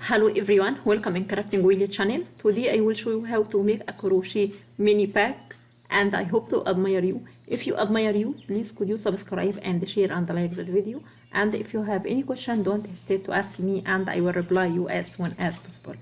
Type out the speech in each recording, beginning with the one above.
Hello everyone, welcome in Crafting Wheel channel. Today I will show you how to make a crochet mini bag and I hope to admire you. If you admire you, please could you subscribe and share and like that video. And if you have any question, don't hesitate to ask me and I will reply you as soon as possible.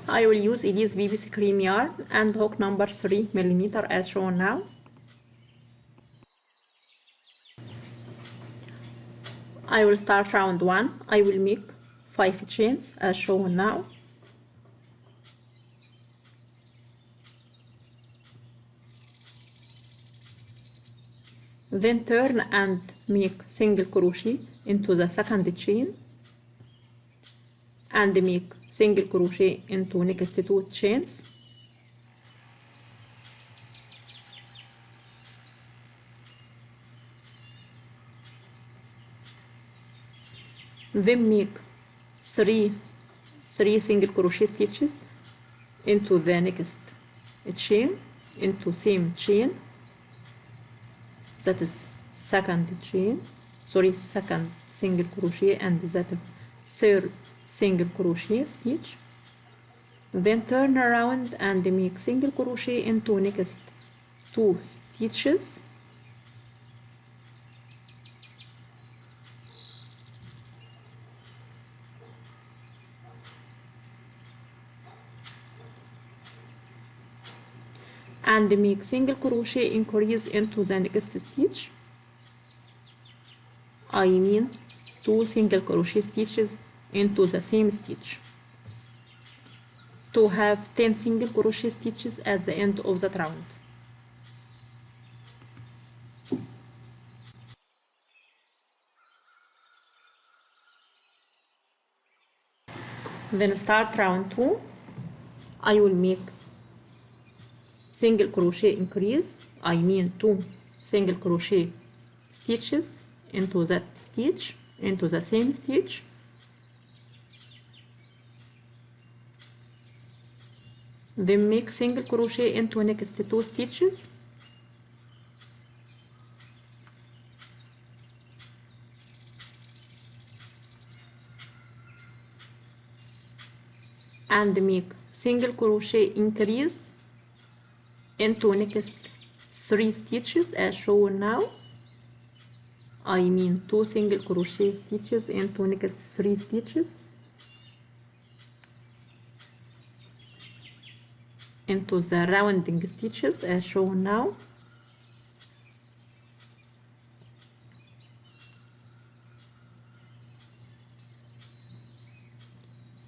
I will use Elise BBC cream yarn and hook number 3mm as shown now. I will start round 1. I will make 5 chains as shown now. Then turn and make single crochet into the second chain and make single crochet into next 2 chains. Then make 3 single crochet stitches into the next chain, into same chain, that is second single crochet, and that is third single crochet stitch. Then turn around and make single crochet into next 2 stitches, and make single crochet increase into the next stitch. I mean 2 single crochet stitches into the same stitch to have 10 single crochet stitches at the end of that round. Then start round 2. I will make single crochet increase, I mean 2 single crochet stitches into that stitch, into the same stitch, then make single crochet into next 2 stitches, and make single crochet increase into next 3 stitches as shown now. I mean 2 single crochet stitches into next 3 stitches into the rounding stitches as shown now,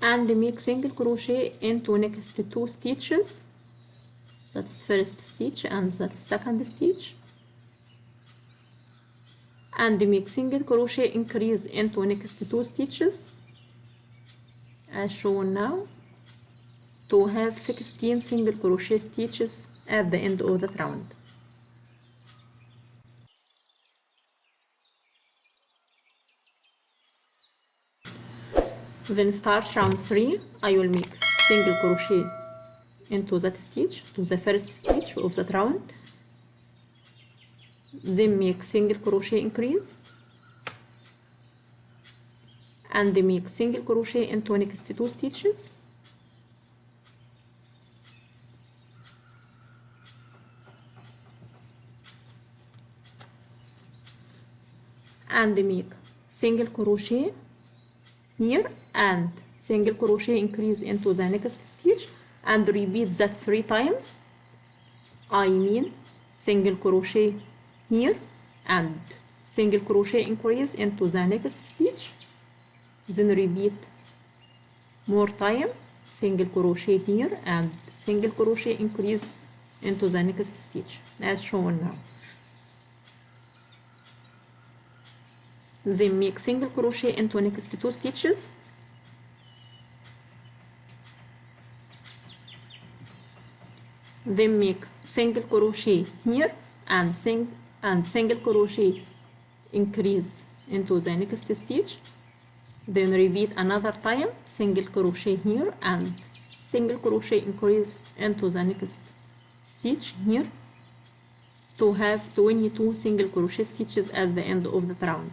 and make single crochet into next 2 stitches, that's first stitch and that's second stitch, and make single crochet increase into next 2 stitches as shown now to have 16 single crochet stitches at the end of that round. Then start round 3. I will make single crochet into that stitch, to the first stitch of that round, then make single crochet increase and make single crochet into next 2 stitches, and make single crochet here and single crochet increase into the next stitch, and repeat that 3 times. I mean single crochet here and single crochet increase into the next stitch, then repeat more time, single crochet here and single crochet increase into the next stitch as shown now. Then make single crochet into next 2 stitches, then make single crochet here and single crochet increase into the next stitch, then repeat another time, single crochet here and single crochet increase into the next stitch here to have 22 single crochet stitches at the end of the round.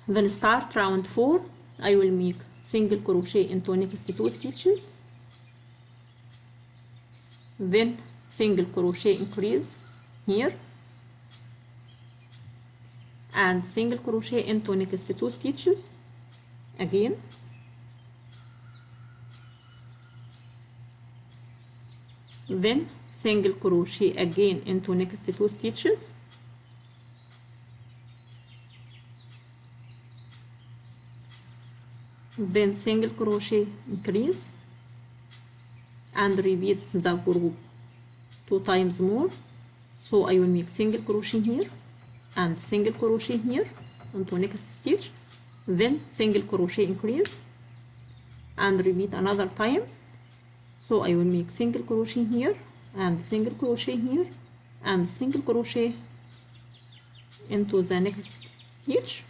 Then start round 4. I will make single crochet into next 2 stitches, then single crochet increase here and single crochet into next 2 stitches again, then single crochet again into next 2 stitches, then single crochet increase and repeat the group 2 times more. So I will make single crochet here and single crochet here into next stitch, then single crochet increase and repeat another time. So I will make single crochet here and single crochet here and single crochet into the next stitch,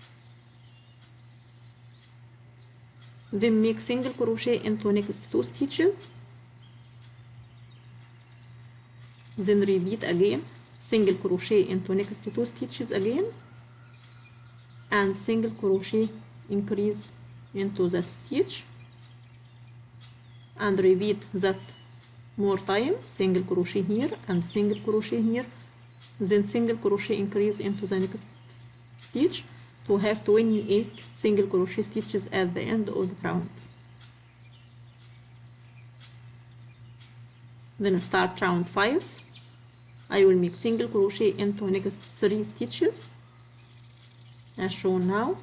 then make single crochet into next 2 stitches, then repeat again, single crochet into next 2 stitches again and single crochet increase into that stitch and repeat that more time, single crochet here and single crochet here, then single crochet increase into the next stitch to have 28 single crochet stitches at the end of the round. Then start round 5. I will make single crochet into next 3 stitches as shown now,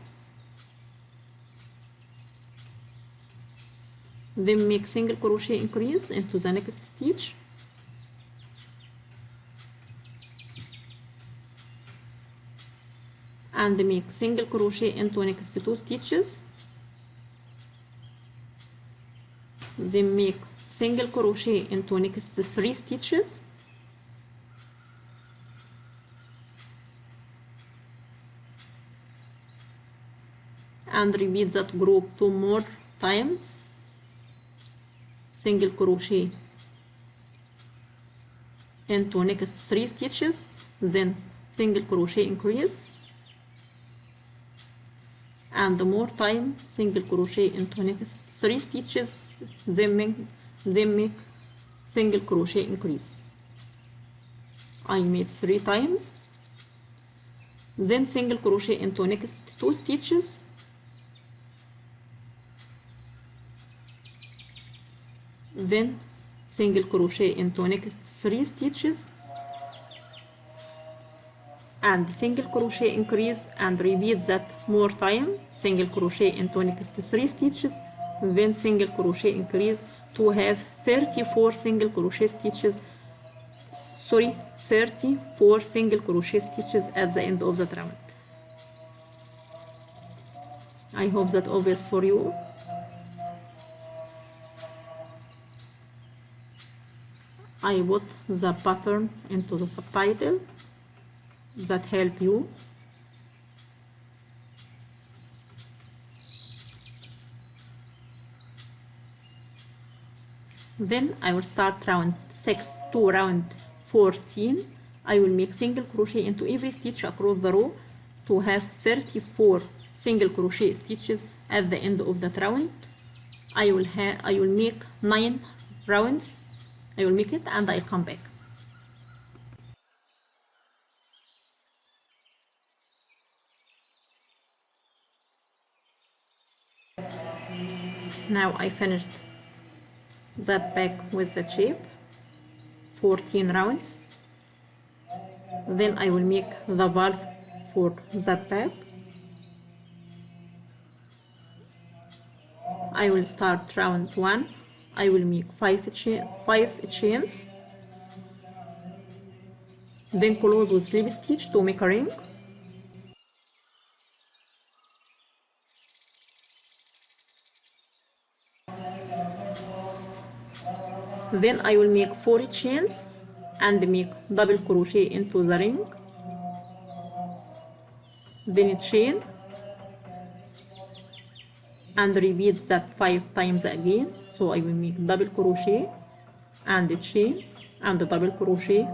then make single crochet increase into the next stitch, and make single crochet into next 2 stitches, then make single crochet into next 3 stitches, and repeat that group 2 more times, single crochet into next 3 stitches, then single crochet increase and more time, single crochet into next 3 stitches, then make single crochet increase. I made 3 times, then single crochet into next 2 stitches, then single crochet into next 3 stitches and single crochet increase and repeat that more time, single crochet into next 3 stitches, then single crochet increase to have 34 single crochet stitches, 34 single crochet stitches at the end of that round. I hope that obvious for you. I put the pattern into the subtitle that help you. Then I will start round 6 to round 14. I will make single crochet into every stitch across the row to have 34 single crochet stitches at the end of that round. I will make 9 rounds. I will make it and I'll come back. Now I finished that bag with the shape, 14 rounds. Then I will make the valve for that bag. I will start round 1. I will make 5 chains, then close with slip stitch to make a ring. Then I will make 4 chains and make double crochet into the ring. then chain, and repeat that 5 times again. So I will make double crochet and the chain and the double crochet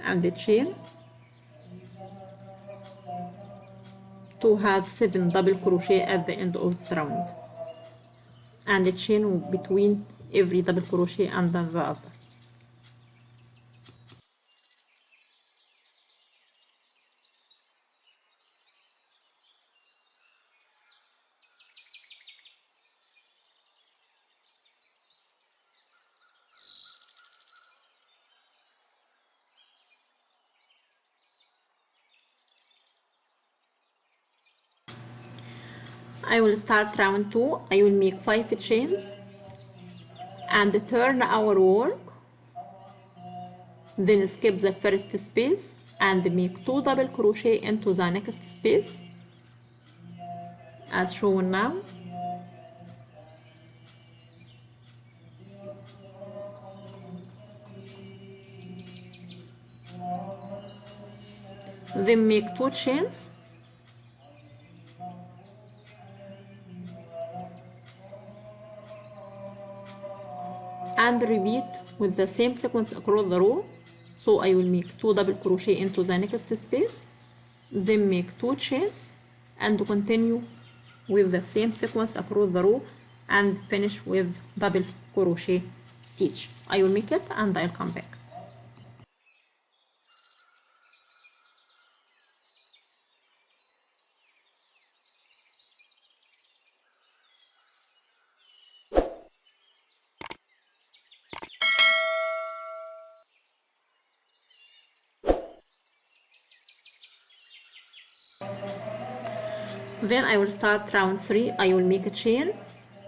and the chain to have 7 double crochet at the end of the round, and the chain between every double crochet and the other. I will start round 2. I will make 5 chains and turn our work, then skip the first space and make 2 double crochet into the next space as shown now. Then make 2 chains and repeat with the same sequence across the row. So I will make 2 double crochet into the next space, then make 2 chains and continue with the same sequence across the row and finish with double crochet stitch. I will make it and I'll come back. Then I will start round 3. I will make a chain,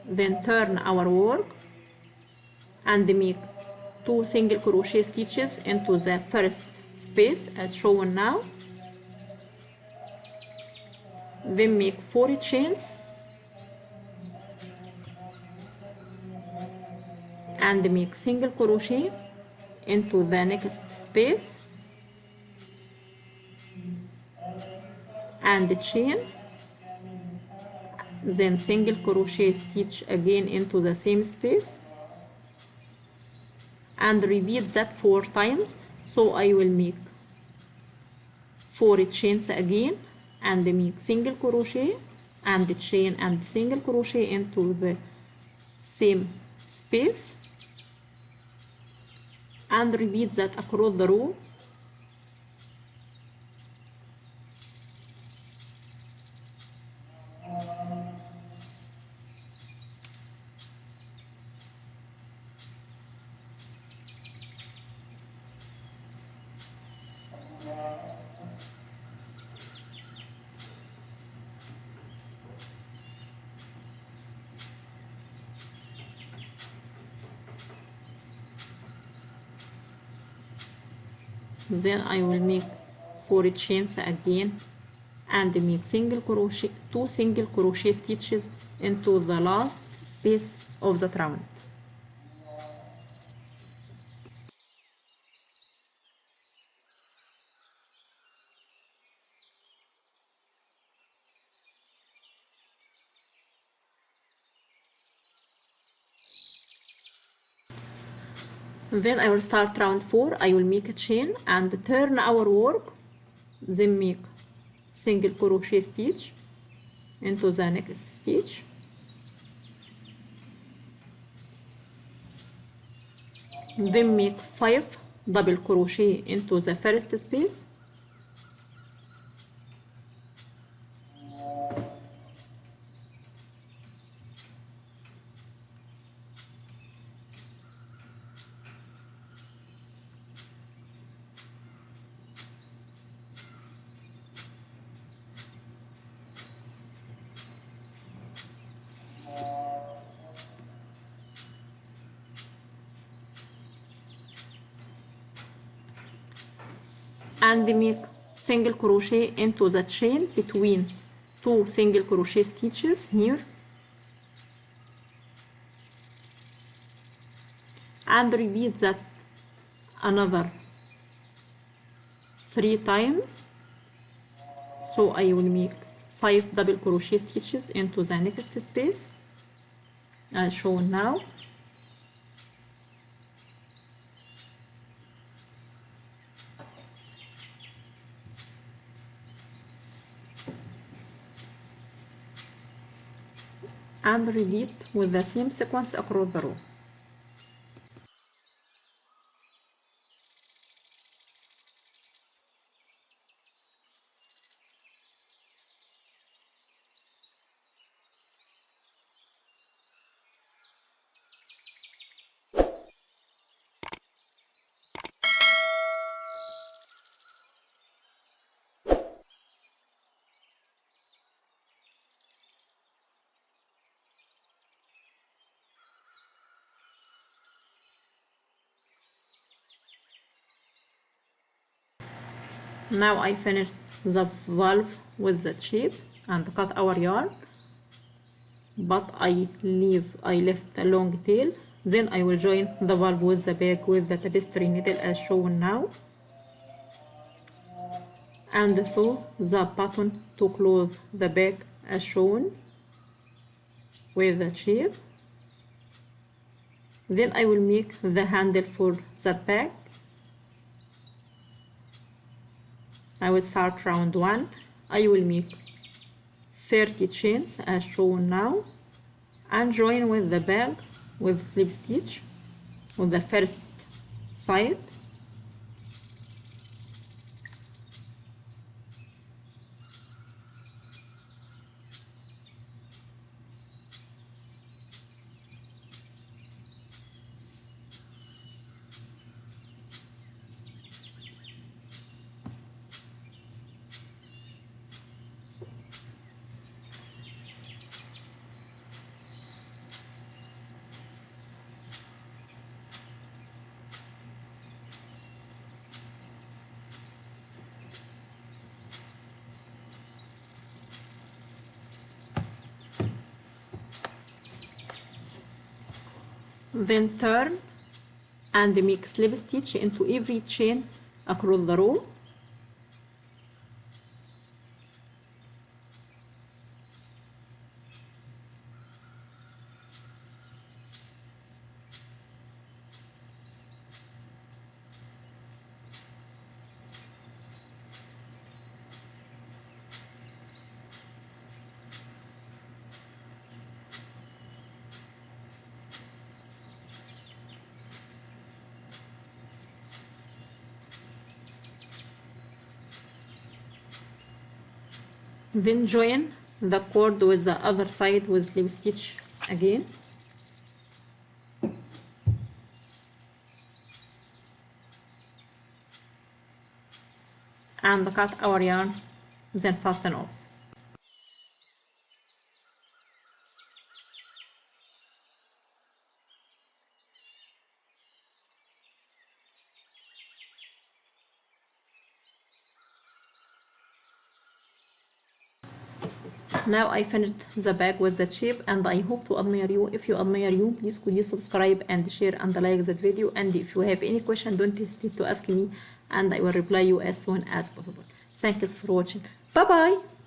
then turn our work and make 2 single crochet stitches into the first space as shown now. Then make 4 chains and make single crochet into the next space and chain, then single crochet stitch again into the same space and repeat that 4 times. So I will make 4 chains again and make single crochet and chain and single crochet into the same space and repeat that across the row. Then I will make 4 chains again and make single crochet 2 single crochet stitches into the last space of that round. Then I will start round 4. I will make a chain and turn our work, then make single crochet stitch into the next stitch, then make 5 double crochet into the first space and make single crochet into the chain between 2 single crochet stitches here and repeat that another 3 times. So I will make 5 double crochet stitches into the next space as shown now. And repeat with the same sequence across the row. Now I finished the valve with the shape and cut our yarn, but I left a long tail. Then I will join the valve with the bag with the tapestry needle as shown now, and sew the button to close the bag as shown with the shape. Then I will make the handle for that bag. I will start round 1. I will make 30 chains as shown now and join with the bag with slip stitch on the first side. Then turn and make slip stitch into every chain across the row. Then join the cord with the other side with slip stitch again. And cut our yarn, then fasten off. Now I finished the bag with the shape, and I hope to admire you. If you admire you, please could you subscribe and share and like that video, and if you have any question, don't hesitate to ask me and I will reply you as soon as possible. Thanks for watching. Bye bye.